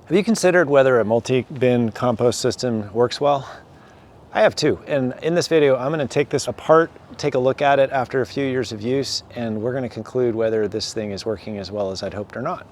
Have you considered whether a multi-bin compost system works well? I have too, and in this video I'm going to take this apart, take a look at it after a few years of use, and we're going to conclude whether this thing is working as well as I'd hoped or not.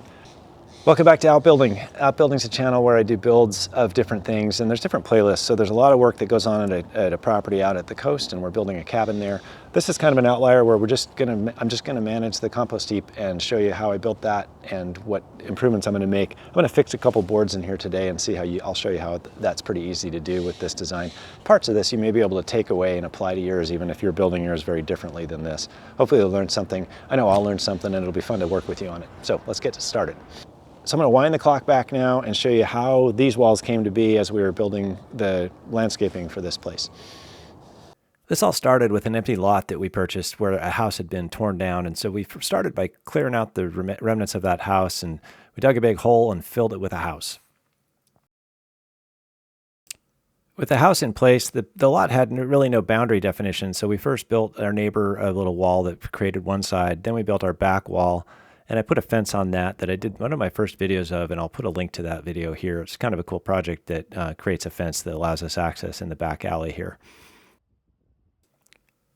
Welcome back to Outbuilding. Outbuilding's a channel where I do builds of different things, and there's different playlists, so there's a lot of work that goes on at a property out at the coast, and we're building a cabin there. This is kind of an outlier where I'm just gonna manage the compost heap and show you how I built that and what improvements I'm gonna make. I'm gonna fix a couple boards in here today and see how I'll show you how that's pretty easy to do with this design. Parts of this you may be able to take away and apply to yours, even if you're building yours very differently than this. Hopefully you'll learn something. I know I'll learn something, and it'll be fun to work with you on it. So let's get started. So I'm going to wind the clock back now and show you how these walls came to be as we were building the landscaping for this place. This all started with an empty lot that we purchased where a house had been torn down, and so we started by clearing out the remnants of that house, and we dug a big hole and filled it with a house. With the house in place, the lot had really no boundary definition, so we first built our neighbor a little wall that created one side, then we built our back wall. And I put a fence on that I did one of my first videos of, and I'll put a link to that video here. It's kind of a cool project that creates a fence that allows us access in the back alley here.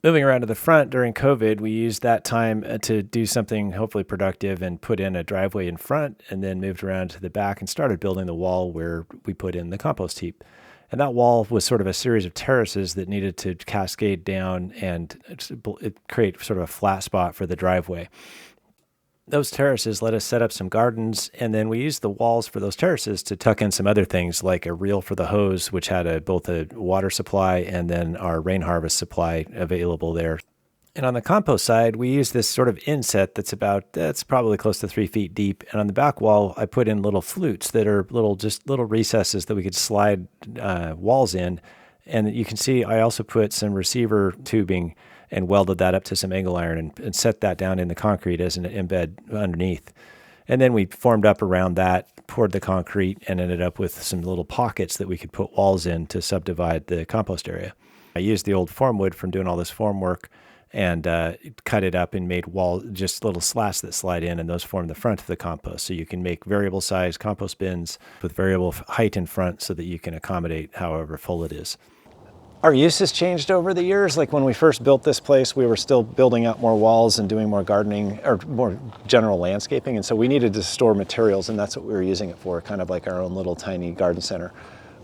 Moving around to the front during COVID, we used that time to do something hopefully productive and put in a driveway in front, and then moved around to the back and started building the wall where we put in the compost heap. And that wall was sort of a series of terraces that needed to cascade down and create sort of a flat spot for the driveway. Those terraces let us set up some gardens, and then we used the walls for those terraces to tuck in some other things like a reel for the hose, which had both a water supply and then our rain harvest supply available there. And on the compost side, we used this sort of inset that's probably close to 3 feet deep. And on the back wall, I put in little flutes that are just little recesses that we could slide walls in. And you can see I also put some receiver tubing and welded that up to some angle iron and set that down in the concrete as an embed underneath. And then we formed up around that, poured the concrete, and ended up with some little pockets that we could put walls in to subdivide the compost area. I used the old form wood from doing all this form work and cut it up and made just little slats that slide in, and those form the front of the compost. So you can make variable size compost bins with variable height in front so that you can accommodate however full it is. Our use has changed over the years. Like when we first built this place, we were still building out more walls and doing more gardening or more general landscaping. And so we needed to store materials, and that's what we were using it for, kind of like our own little tiny garden center.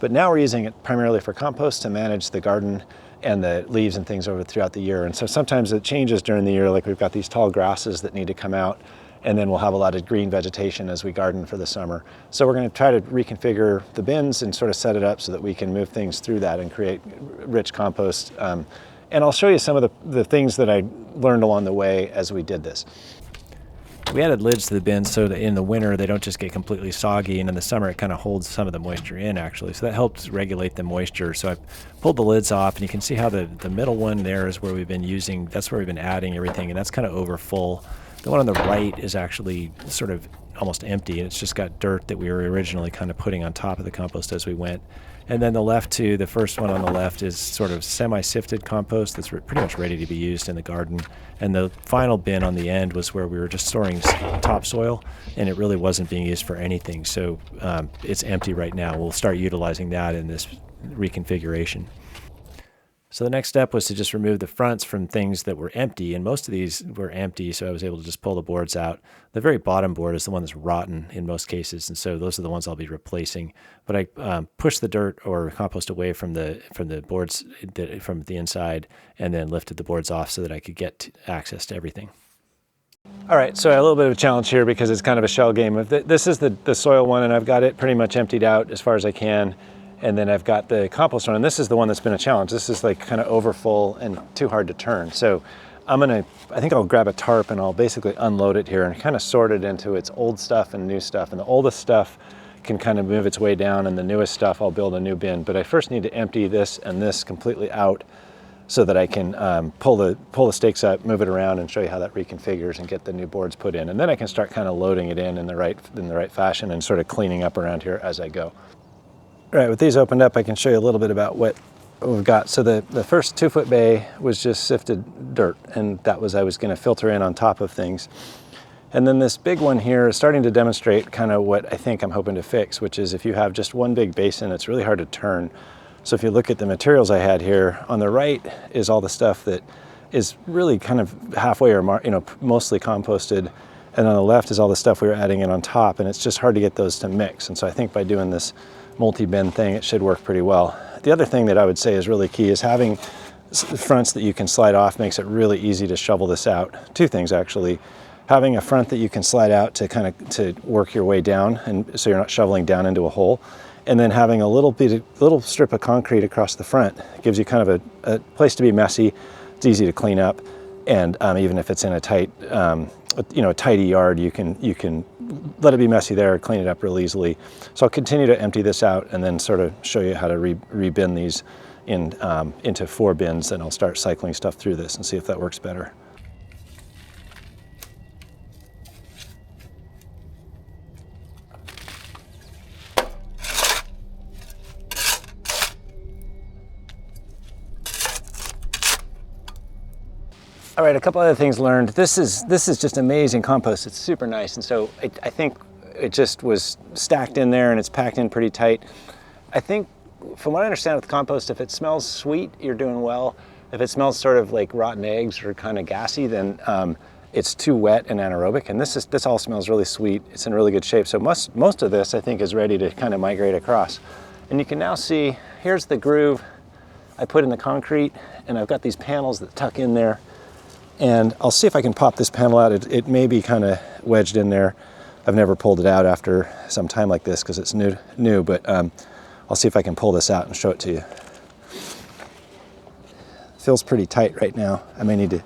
But now we're using it primarily for compost to manage the garden and the leaves and things throughout the year. And so sometimes it changes during the year, like we've got these tall grasses that need to come out, and then we'll have a lot of green vegetation as we garden for the summer. So we're going to try to reconfigure the bins and sort of set it up so that we can move things through that and create rich compost. And I'll show you some of the things that I learned along the way as we did this. We added lids to the bins so that in the winter they don't just get completely soggy, and in the summer it kind of holds some of the moisture in actually. So that helps regulate the moisture. So I pulled the lids off, and you can see how the middle one there is where we've been using, that's where we've been adding everything, and that's kind of over full. The one on the right is actually sort of almost empty, and it's just got dirt that we were originally kind of putting on top of the compost as we went. And then the first one on the left is sort of semi-sifted compost that's pretty much ready to be used in the garden. And the final bin on the end was where we were just storing topsoil, and it really wasn't being used for anything. So it's empty right now. We'll start utilizing that in this reconfiguration. So the next step was to just remove the fronts from things that were empty, and most of these were empty, so I was able to just pull the boards out. The very bottom board is the one that's rotten in most cases, and so those are the ones I'll be replacing. But I pushed the dirt or compost away from the boards from the inside, and then lifted the boards off so that I could get access to everything. All right, so a little bit of a challenge here because it's kind of a shell game. This is the soil one, and I've got it pretty much emptied out as far as I can. And then I've got the compost one, and this is the one that's been a challenge. This is like kind of overfull and too hard to turn. So I think I'll grab a tarp and I'll basically unload it here and kind of sort it into its old stuff and new stuff. And the oldest stuff can kind of move its way down, and the newest stuff I'll build a new bin. But I first need to empty this and this completely out so that I can pull the stakes up, move it around, and show you how that reconfigures and get the new boards put in. And then I can start kind of loading it in the right fashion and sort of cleaning up around here as I go. All right, with these opened up, I can show you a little bit about what we've got. So the first 2-foot bay was just sifted dirt, and that was I was going to filter in on top of things. And then this big one here is starting to demonstrate kind of what I think I'm hoping to fix, which is if you have just one big basin, it's really hard to turn. So if you look at the materials I had here, on the right is all the stuff that is really kind of halfway or mostly composted. And on the left is all the stuff we were adding in on top, and it's just hard to get those to mix. And so I think by doing this multi-bin thing, it should work pretty well. The other thing that I would say is really key is having fronts that you can slide off makes it really easy to shovel this out. Two things actually. Having a front that you can slide out to work your way down, and so you're not shoveling down into a hole. And then having a little strip of concrete across the front gives you kind of a place to be messy. It's easy to clean up, and even if it's in a tight, a tidy yard, you can let it be messy there, clean it up real easily. So I'll continue to empty this out and then sort of show you how to re-bin these into 4 bins, and I'll start cycling stuff through this and see if that works better. All right, a couple other things learned. This is just amazing compost. It's super nice, and so I think it just was stacked in there and it's packed in pretty tight. I think, from what I understand with compost, if it smells sweet, you're doing well. If it smells sort of like rotten eggs or kind of gassy, then it's too wet and anaerobic. And this all smells really sweet. It's in really good shape. So most of this, I think, is ready to kind of migrate across. And you can now see, here's the groove I put in the concrete, and I've got these panels that tuck in there. And I'll see if I can pop this panel out. It may be kind of wedged in there. I've never pulled it out after some time like this because it's new, but I'll see if I can pull this out and show it to you. It feels pretty tight right now. I may need to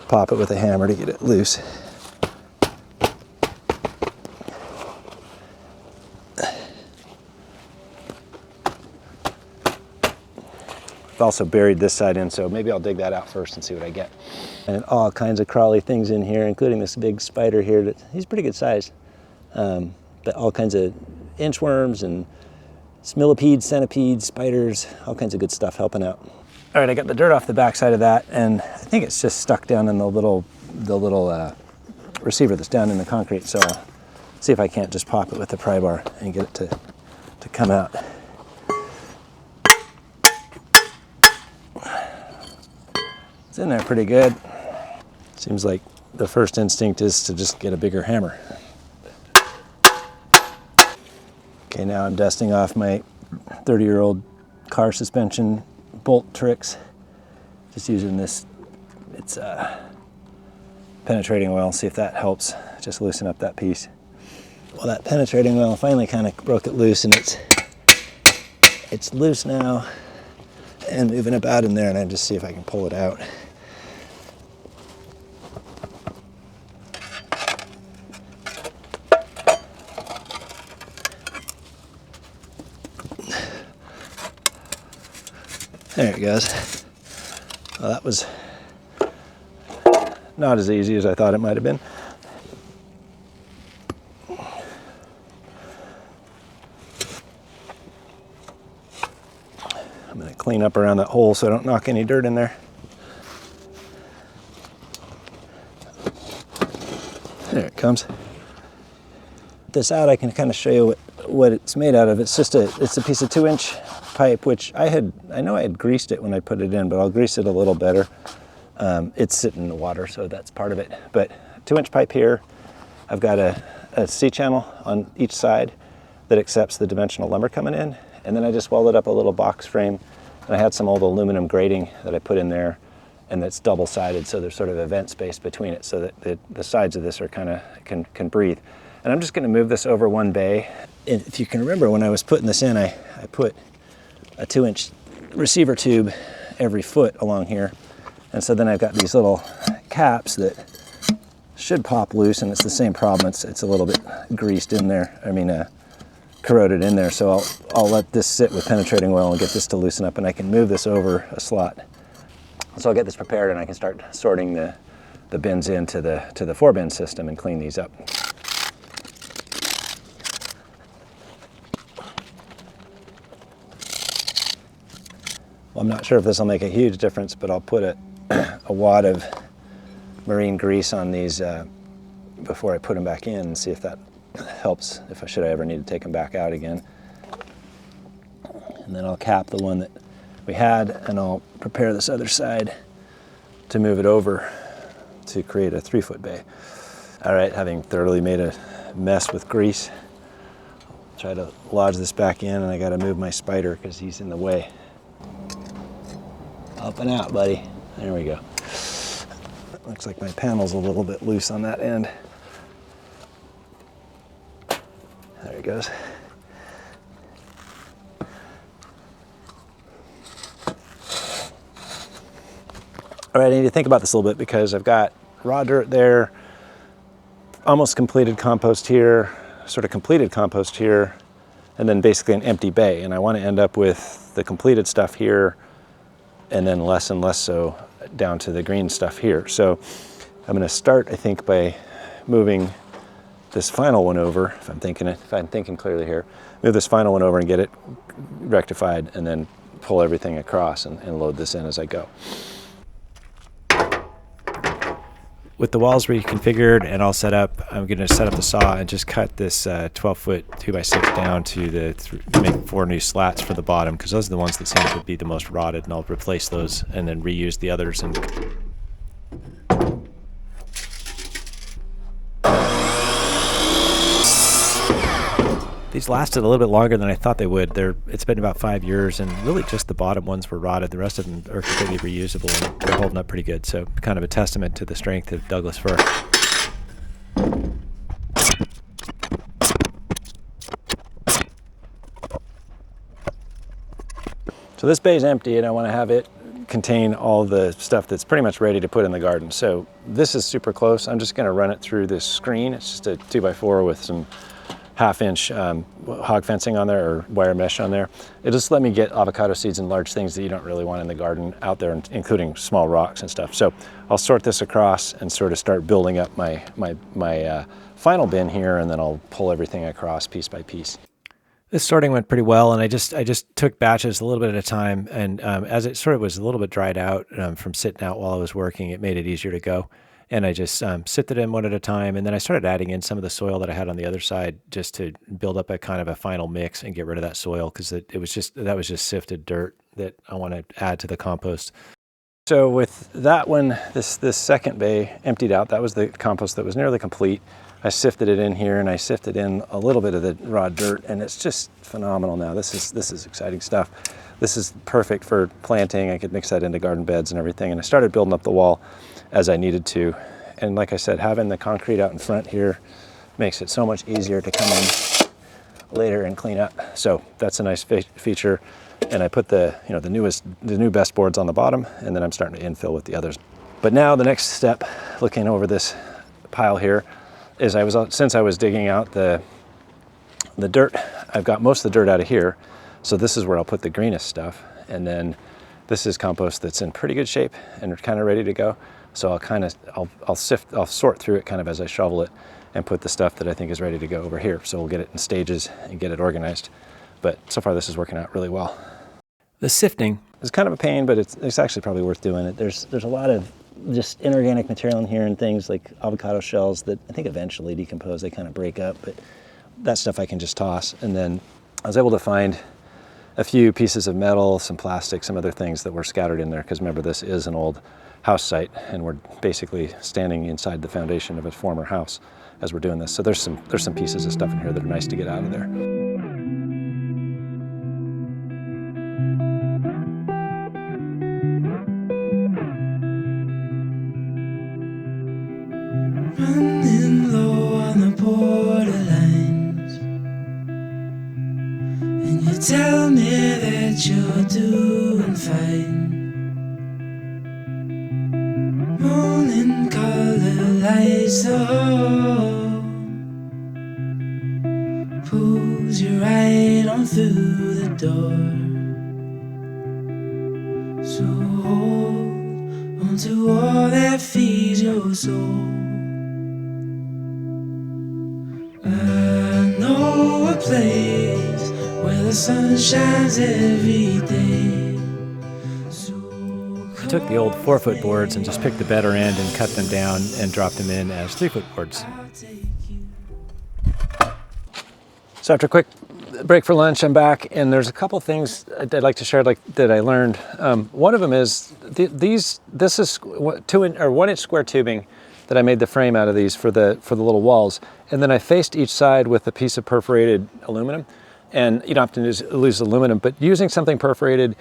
pop it with a hammer to get it loose. I've also buried this side in, so maybe I'll dig that out first and see what I get. And all kinds of crawly things in here, including this big spider here. He's pretty good size. But all kinds of inchworms and millipedes, centipedes, spiders, all kinds of good stuff helping out. All right, I got the dirt off the backside of that, and I think it's just stuck down in the little receiver that's down in the concrete. So I'll see if I can't just pop it with the pry bar and get it to come out. It's in there pretty good. Seems like the first instinct is to just get a bigger hammer. Okay, now I'm dusting off my 30-year-old car suspension bolt tricks. Just using this, it's penetrating oil, see if that helps just loosen up that piece. Well, that penetrating oil finally kind of broke it loose, and it's loose now and moving about in there, and I just see if I can pull it out. There it goes. Well, that was not as easy as I thought it might have been. I'm going to clean up around that hole so I don't knock any dirt in there. There it comes. This out, I can kind of show you what it's made out of. It's just it's a piece of 2-inch pipe, which I know I had greased it when I put it in, but I'll grease it a little better. It's sitting in the water, so that's part of it. But 2-inch pipe here. I've got a C-channel on each side that accepts the dimensional lumber coming in, and then I just welded up a little box frame, and I had some old aluminum grating that I put in there, and that's double-sided, so there's sort of a vent space between it, so that the sides of this are kind of can breathe. And I'm just going to move this over one bay. And if you can remember, when I was putting this in, I put a 2-inch receiver tube every foot along here. And so then I've got these little caps that should pop loose, and it's the same problem. It's a little bit greased in there. I mean, corroded in there. So I'll let this sit with penetrating oil and get this to loosen up, and I can move this over a slot. So I'll get this prepared, and I can start sorting the bins into the 4-bin system and clean these up. Well, I'm not sure if this will make a huge difference, but I'll put a wad of marine grease on these before I put them back in and see if that helps, if I ever need to take them back out again. And then I'll cap the one that we had, and I'll prepare this other side to move it over to create a 3-foot bay. All right, having thoroughly made a mess with grease, I'll try to lodge this back in, and I gotta move my spider because he's in the way. Up and out, buddy. There we go. Looks like my panel's a little bit loose on that end. There he goes. All right, I need to think about this a little bit because I've got raw dirt there, almost completed compost here, sort of completed compost here, and then basically an empty bay. And I want to end up with the completed stuff here, and then less and less so down to the green stuff here. So I'm going to start, I think, by moving this final one over, if I'm thinking clearly here, move this final one over and get it rectified, and then pull everything across and load this in as I go. With the walls reconfigured and all set up, I'm going to set up the saw and just cut this 12-foot 2x6 down to make 4 new slats for the bottom, because those are the ones that seem to be the most rotted, and I'll replace those and then reuse the others. And these lasted a little bit longer than I thought they would. It's been about 5 years, and really just the bottom ones were rotted. The rest of them are completely reusable, and they're holding up pretty good. So kind of a testament to the strength of Douglas fir. So this bay is empty, and I want to have it contain all the stuff that's pretty much ready to put in the garden. So this is super close. I'm just going to run it through this screen. It's just a 2x4 with some 1/2-inch hog fencing on there, or wire mesh on there. It just let me get avocado seeds and large things that you don't really want in the garden out there, including small rocks and stuff. So I'll sort this across and sort of start building up my final bin here, and then I'll pull everything across piece by piece. This sorting went pretty well, and I just took batches a little bit at a time, and as it sort of was a little bit dried out from sitting out while I was working, it made it easier to go. And I just sifted in one at a time, and then I started adding in some of the soil that I had on the other side just to build up a kind of a final mix and get rid of that soil, because that was just sifted dirt that I want to add to the compost. So with that one, this second bay emptied out. That was the compost that was nearly complete. I sifted it in here, and I sifted in a little bit of the raw dirt, and it's just phenomenal now. This is exciting stuff. This is perfect for planting. I could mix that into garden beds and everything. And I started building up the wall as I needed to. And like I said, having the concrete out in front here makes it so much easier to come in later and clean up. So that's a nice feature. And I put the new best boards on the bottom, and then I'm starting to infill with the others. But now the next step, looking over this pile here, is since I was digging out the dirt, I've got most of the dirt out of here. So this is where I'll put the greenest stuff. And then this is compost that's in pretty good shape and kind of ready to go. So I'll sort through it kind of as I shovel it and put the stuff that I think is ready to go over here. So we'll get it in stages and get it organized. But so far this is working out really well. The sifting is kind of a pain, but it's actually probably worth doing it. There's a lot of just inorganic material in here and things like avocado shells that I think eventually decompose. They kind of break up, but that stuff I can just toss. And then I was able to find a few pieces of metal, some plastic, some other things that were scattered in there, because remember, this is an old house site, and we're basically standing inside the foundation of a former house as we're doing this. So there's some pieces of stuff in here that are nice to get out of there. Running low on the borderlines, and you tell me that you're doing fine. Morning color lights the hall, pulls you right on through the door. So hold on to all that feeds your soul. I know a place where the sun shines every day. So took the old 4-foot boards and just picked the better end and cut them down and dropped them in as 3-foot boards. So after a quick break for lunch, I'm back, and there's a couple things I'd like to share that I learned. One of them is this is 1-inch square tubing that I made the frame out of these for the little walls, and then I faced each side with a piece of perforated aluminum. And you don't have to lose aluminum, but using something perforated,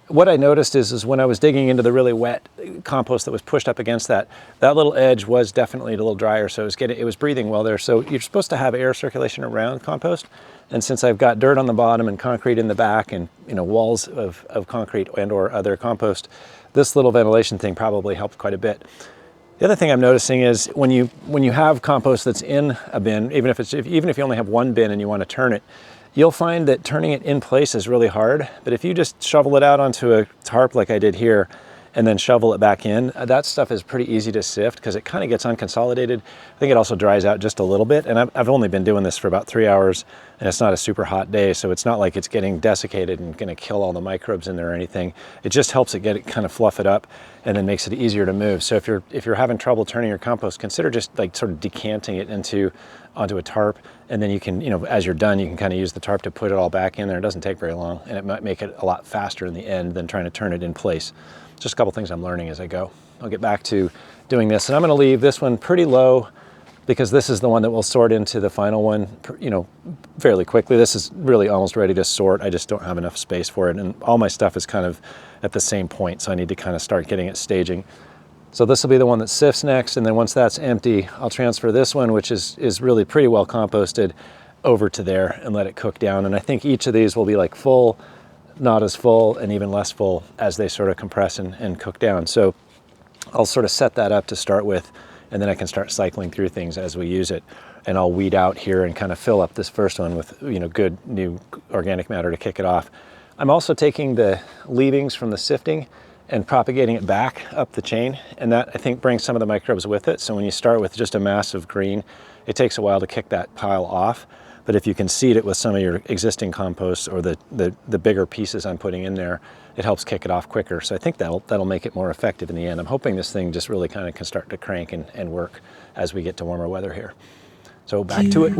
what I noticed is when I was digging into the really wet compost that was pushed up against that little edge was definitely a little drier, so it was breathing well there. So you're supposed to have air circulation around compost, and since I've got dirt on the bottom and concrete in the back, and walls of concrete and/or other compost, this little ventilation thing probably helped quite a bit. The other thing I'm noticing is when you have compost that's in a bin, even if you only have one bin and you want to turn it, you'll find that turning it in place is really hard. But if you just shovel it out onto a tarp like I did here, and then shovel it back in, that stuff is pretty easy to sift because it kind of gets unconsolidated. I think it also dries out just a little bit, and I've only been doing this for about 3 hours, and it's not a super hot day, so it's not like it's getting desiccated and gonna kill all the microbes in there or anything. It just helps it kind of fluff it up, and then makes it easier to move. So if you're having trouble turning your compost, consider just like sort of decanting it onto a tarp, and then you can, as you're done, you can kind of use the tarp to put it all back in there. It doesn't take very long, and it might make it a lot faster in the end than trying to turn it in place. Just a couple things I'm learning as I go. I'll get back to doing this, and I'm gonna leave this one pretty low because this is the one that will sort into the final one, fairly quickly. This is really almost ready to sort. I just don't have enough space for it, and all my stuff is kind of at the same point, so I need to kind of start getting it staging. So this will be the one that sifts next, and then once that's empty, I'll transfer this one, which is really pretty well composted, over to there and let it cook down. And I think each of these will be like full, not as full, and even less full as they sort of compress and cook down. So I'll sort of set that up to start with, and then I can start cycling through things as we use it. And I'll weed out here and kind of fill up this first one with good new organic matter to kick it off. I'm also taking the leavings from the sifting and propagating it back up the chain, and that I think brings some of the microbes with it. So when you start with just a mass of green, it takes a while to kick that pile off. But if you can seed it with some of your existing compost or the bigger pieces I'm putting in there, it helps kick it off quicker. So I think that'll make it more effective in the end. I'm hoping this thing just really kind of can start to crank and work as we get to warmer weather here. So back to it.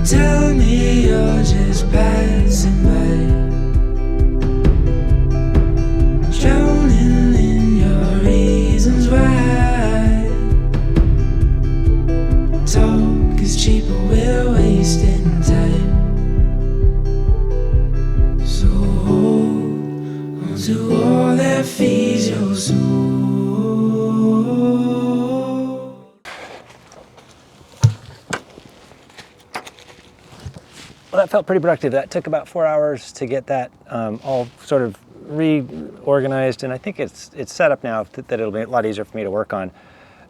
Tell me you're just passing by, drowning in your reasons why. Talk is cheap, but we're wasting time. So hold on to all that feeds your soul. Well, that felt pretty productive. That took about 4 hours to get that all sort of reorganized, and I think it's set up now that it'll be a lot easier for me to work on.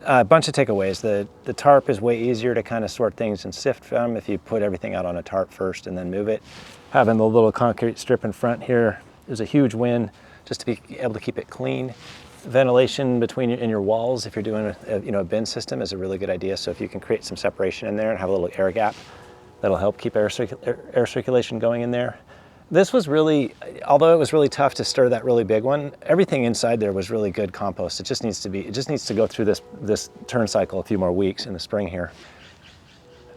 A bunch of takeaways. The tarp is way easier to kind of sort things and sift from if you put everything out on a tarp first and then move it. Having the little concrete strip in front here is a huge win just to be able to keep it clean. Ventilation in your walls, if you're doing a bin system, is a really good idea. So if you can create some separation in there and have a little air gap, that'll help keep air circulation going in there. This was really, although it was really tough to stir that really big one, everything inside there was really good compost. It just needs to go through this turn cycle a few more weeks in the spring here.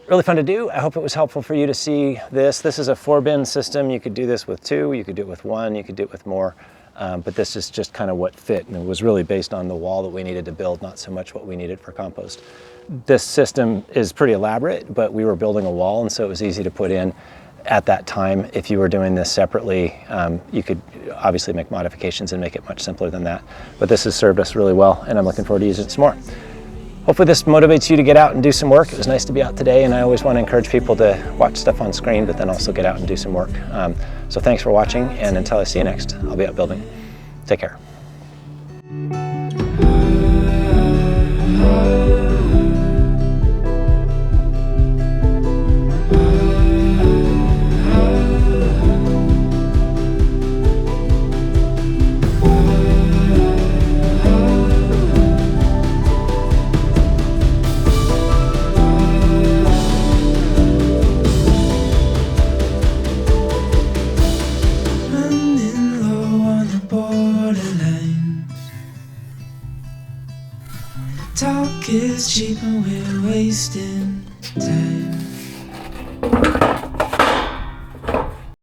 Really fun to do. I hope it was helpful for you to see this. This is a 4-bin system. You could do this with 2, you could do it with 1, you could do it with more. But this is just kind of what fit, and it was really based on the wall that we needed to build, not so much what we needed for compost. This system is pretty elaborate, but we were building a wall, and so it was easy to put in at that time. If you were doing this separately, you could obviously make modifications and make it much simpler than that. But this has served us really well, and I'm looking forward to using it some more. Hopefully this motivates you to get out and do some work. It was nice to be out today, and I always want to encourage people to watch stuff on screen, but then also get out and do some work. So thanks for watching, and until I see you next, I'll be out building. Take care. Talk is cheap and we're wasting time.